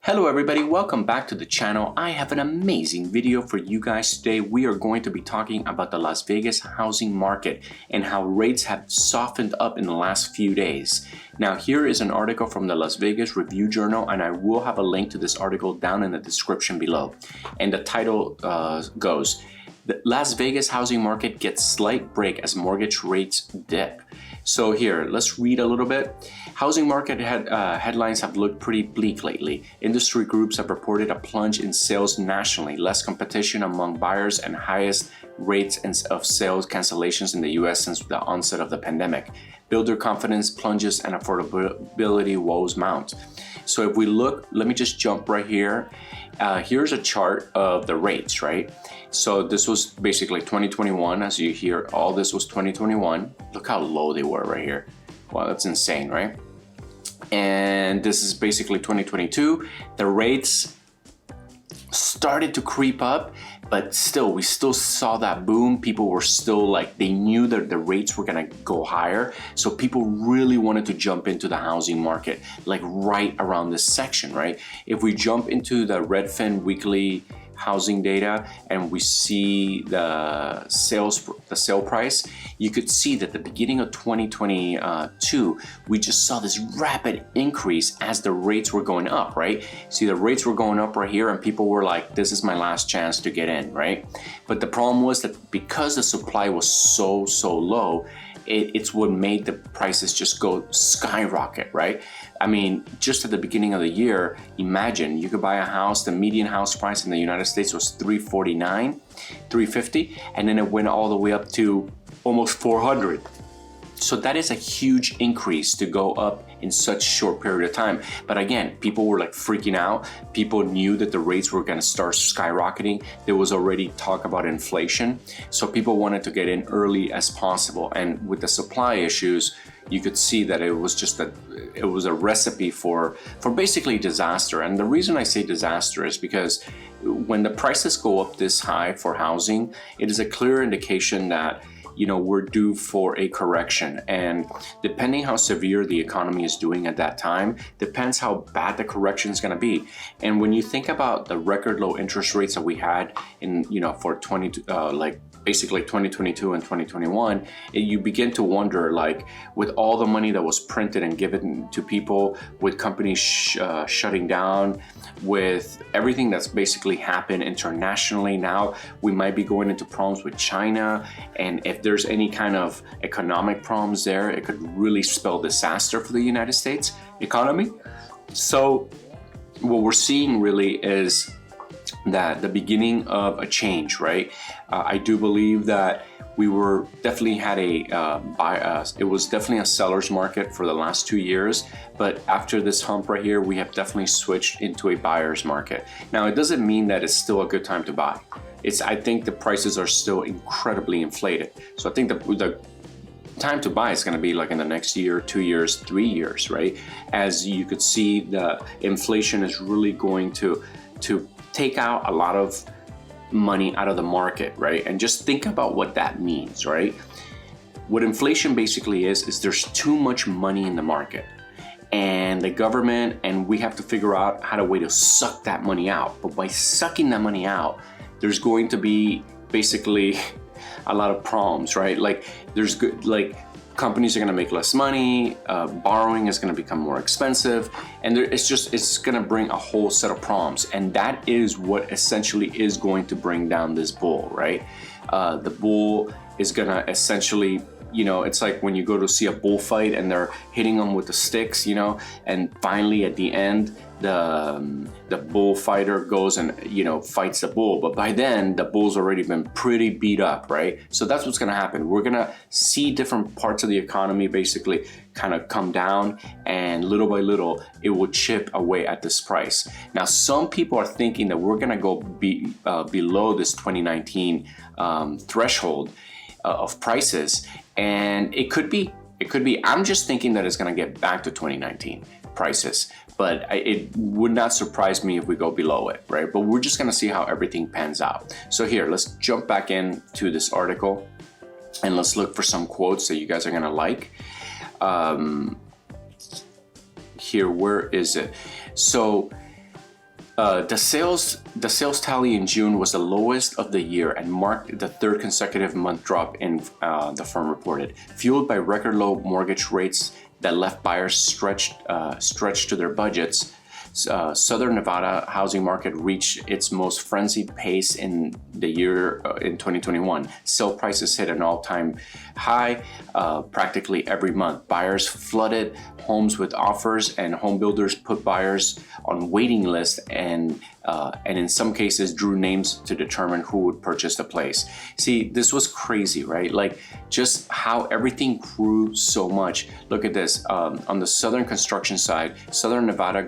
Hello everybody, welcome back to the channel. I have an amazing video for you guys today. We are going to be talking about the Las Vegas housing market and how rates have softened up in the last few days. Now here is an article from the Las Vegas Review Journal, and I will have a link to this article down in the description below. And the title goes, "The Las Vegas housing market gets slight break as mortgage rates dip." So here, let's read a little bit. Housing market headlines have looked pretty bleak lately. Industry groups have reported a plunge in sales nationally, less competition among buyers, and highest rates of sales cancellations in the US since the onset of the pandemic. Builder confidence plunges and affordability woes mount. So if we look, let me just jump right here. Here's a chart of the rates, right? So this was basically 2021. As you hear, all this was 2021. Look how low they were right here. Wow, that's insane, right? And this is basically 2022. The rates started to creep up, but still, we still saw that boom. People were still like, they knew that the rates were gonna go higher. So people really wanted to jump into the housing market, like right around this section, right? If we jump into the Redfin weekly housing data and we see the sale price, you could see that at the beginning of 2022, we just saw this rapid increase as the rates were going up, right? See, the rates were going up right here and people were like, this is my last chance to get in, right? But the problem was that because the supply was so low, it's what made the prices just go skyrocket, right? I mean, just at the beginning of the year, imagine you could buy a house, the median house price in the United States was $349, $350, and then it went all the way up to almost $400. So that is a huge increase to go up in such a short period of time. But again, people were like freaking out. People knew that the rates were gonna start skyrocketing. There was already talk about inflation. So people wanted to get in early as possible. And with the supply issues, you could see that it was just it was a recipe for basically disaster. And the reason I say disaster is because when the prices go up this high for housing, it is a clear indication that we're due for a correction, and depending how severe the economy is doing at that time, depends how bad the correction is going to be. And when you think about the record low interest rates that we had in, for basically 2022 and 2021, you begin to wonder, like, with all the money that was printed and given to people, with companies shutting down, with everything that's basically happened internationally, now we might be going into problems with China, and if there's any kind of economic problems there, it could really spell disaster for the United States economy. So what we're seeing really is that the beginning of a change, right? I do believe that we were definitely had it was definitely a seller's market for the last 2 years, but after this hump right here, we have definitely switched into a buyer's market. Now, it doesn't mean that it's still a good time to buy. I think the prices are still incredibly inflated. So I think the time to buy is going to be like in the next year, 2 years, 3 years, right? As you could see, the inflation is really going to take out a lot of money out of the market, right? And just think about what that means, right? What inflation basically is there's too much money in the market, and the government, and we have to figure out how to way to suck that money out. But by sucking that money out, there's going to be basically a lot of problems, right? Like companies are going to make less money, borrowing is going to become more expensive, and it's going to bring a whole set of problems. And that is what essentially is going to bring down this bull, right? The bull is going to essentially, it's like when you go to see a bullfight and they're hitting them with the sticks, and finally at the end, the bullfighter goes and fights the bull, but by then the bull's already been pretty beat up, right? So that's what's going to happen. We're going to see different parts of the economy basically kind of come down, and little by little it will chip away at this price. Now, some people are thinking that we're going to go below this 2019 threshold of prices, and it could be. I'm just thinking that it's going to get back to 2019 prices, but it would not surprise me if we go below it, right? But we're just going to see how everything pans out. So here, let's jump back into this article and let's look for some quotes that you guys are going to like. Here, where is it? So The sales tally in June was the lowest of the year and marked the third consecutive month drop in the firm reported, fueled by record low mortgage rates that left buyers stretched to their budgets. Southern Nevada housing market reached its most frenzied pace in the year in 2021. Sale prices hit an all-time high practically every month. Buyers flooded homes with offers, and home builders put buyers on waiting lists and in some cases drew names to determine who would purchase the place. See, this was crazy, right? Like just how everything grew so much. Look at this. On the Southern construction side, Southern Nevada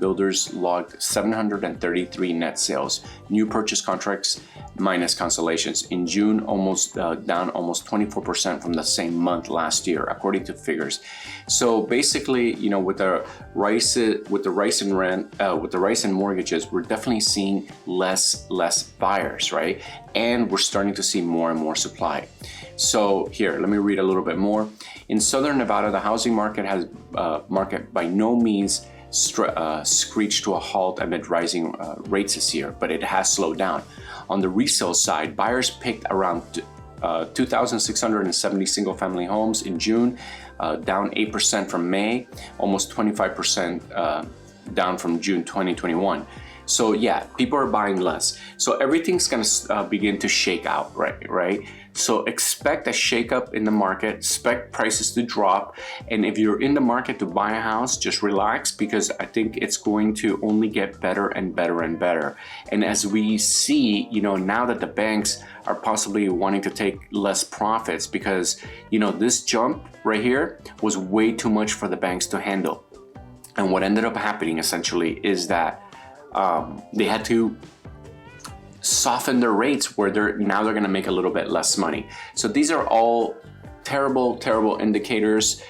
builders logged 733 net sales, new purchase contracts minus cancellations. In June, down almost 24% from the same month last year, according to figures. So basically, you know, with the rise in mortgages, we're definitely seeing less buyers, right? And we're starting to see more and more supply. So here, let me read a little bit more. In Southern Nevada, the housing market has by no means screeched to a halt amid rising rates this year, but it has slowed down. On the resale side, buyers picked around 2,670 single-family homes in June, down 8% from May, almost 25% down from June 2021. So yeah, people are buying less. So everything's gonna begin to shake out, right? So expect a shakeup in the market, expect prices to drop. And if you're in the market to buy a house, just relax, because I think it's going to only get better and better and better. And as we see, you know, now that the banks are possibly wanting to take less profits, because, you know, this jump right here was way too much for the banks to handle. And what ended up happening essentially is that they had to soften their rates where they're gonna make a little bit less money. So these are all terrible indicators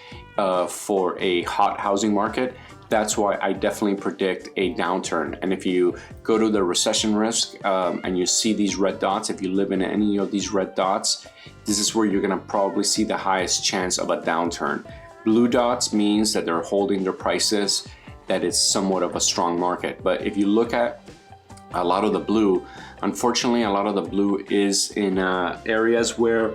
for a hot housing market. That's why I definitely predict a downturn. And if you go to the recession risk and you see these red dots, if you live in any of these red dots, this is where you're gonna probably see the highest chance of a downturn. Blue dots means that they're holding their prices, that it's somewhat of a strong market. But if you look at a lot of the blue, unfortunately, a lot of the blue is in areas where,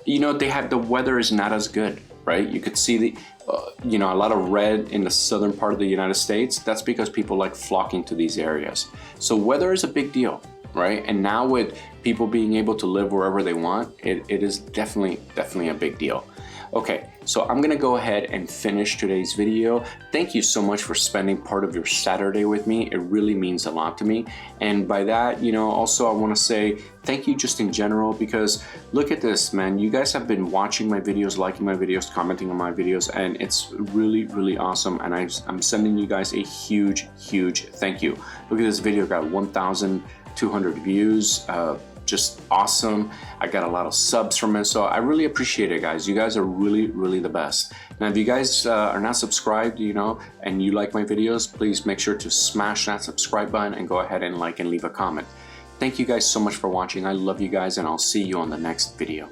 you know, the weather is not as good, right? You could see a lot of red in the southern part of the United States. That's because people like flocking to these areas. So weather is a big deal, right? And now with people being able to live wherever they want, it is definitely a big deal. Okay, so I'm gonna go ahead and finish today's video. Thank you so much for spending part of your Saturday with me. It really means a lot to me. And by that, you know, also I wanna say thank you just in general, because look at this, man. You guys have been watching my videos, liking my videos, commenting on my videos, and it's really awesome. And I'm sending you guys a huge thank you. Look at this video, got 1,200 views. Just awesome. I got a lot of subs from it, so I really appreciate it, guys. You guys are really the best. Now, if you guys are not subscribed, you know, and you like my videos, please make sure to smash that subscribe button and go ahead and like and leave a comment. Thank you guys so much for watching. I love you guys, and I'll see you on the next video.